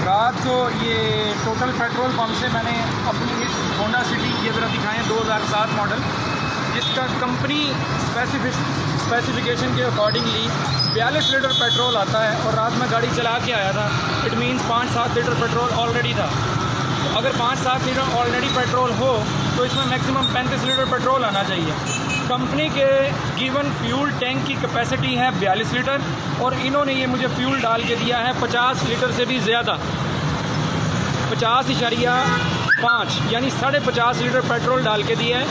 रात को ये टोटल पेट्रोल पंप से मैंने अपनी इस होंडा सिटी ये ज़रा दिखाएँ 2007 मॉडल, जिसका कंपनी स्पेसिफिकेशन के अकॉर्डिंगली 42 लीटर पेट्रोल आता है और रात में गाड़ी चला के आया था। It means 5-7 litre petrol already था। तो अगर 5-7 लीटर ऑलरेडी पेट्रोल हो तो इसमें मैक्सिमम 35 लीटर पेट्रोल आना चाहिए। कंपनी के गिवन फ्यूल टैंक की कैपेसिटी है 42 लीटर और इन्होंने ये मुझे फ्यूल डाल के दिया है 50 लीटर से भी ज़्यादा, 50.5 यानी 50.5 लीटर पेट्रोल डाल के दिया है।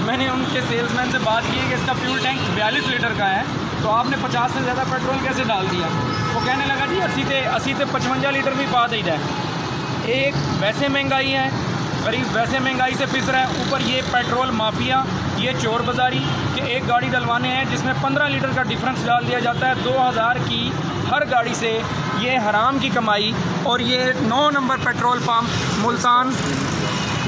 मैंने उनके सेल्समैन से बात की है कि इसका फ्यूल टैंक 42 लीटर का है, तो आपने 50 से ज़्यादा पेट्रोल कैसे डाल दिया? वो कहने लगा जी 80 से 55 लीटर भी पा देता है। एक वैसे महंगाई है, करीब वैसे महंगाई से पिस रहा है, ऊपर ये पेट्रोल माफिया, ये चोर बाज़ारी कि एक गाड़ी डलवाने हैं जिसमें 15 लीटर का डिफरेंस डाल दिया जाता है 2000 की हर गाड़ी से। ये हराम की कमाई। और ये 9 number petrol pump Multan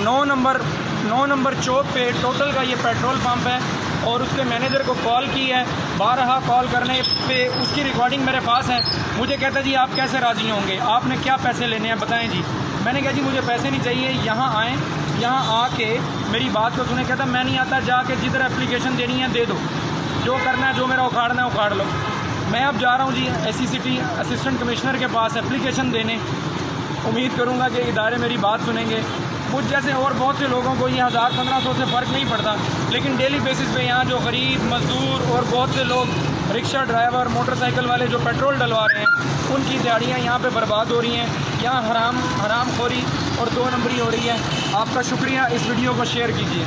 9 number चौक पे टोटल का ये पेट्रोल पंप है। और उसके मैनेजर को कॉल की है, 12 कॉल करने पे उसकी रिकॉर्डिंग मेरे पास है। मुझे कहता जी आप कैसे राज़ी होंगे, आपने क्या पैसे लेने हैं बताएं जी। मैंने कहा जी मुझे पैसे नहीं चाहिए, यहाँ आएँ, यहाँ आके मेरी बात को सुने। कहता मैं नहीं आता, जाके जिधर एप्लीकेशन देनी है दे दो, जो करना है, जो मेरा उखाड़ना है उखाड़ लो। मैं अब जा रहा हूँ जी एसी सिटी असिस्टेंट कमिश्नर के पास एप्लीकेशन देने। उम्मीद करूँगा कि इदारे मेरी बात सुनेंगे। मुझ जैसे और बहुत से लोगों को ये 1000-1500 से फ़र्क नहीं पड़ता, लेकिन डेली बेसिस पे यहाँ जो गरीब मज़दूर और बहुत से लोग रिक्शा ड्राइवर, मोटरसाइकिल वाले जो पेट्रोल डलवा रहे हैं, उनकी दिहाड़ियाँ यहाँ पे बर्बाद हो रही हैं। यहाँ हराम खोरी और 2 नंबरी हो रही है। आपका शुक्रिया, इस वीडियो को शेयर कीजिए।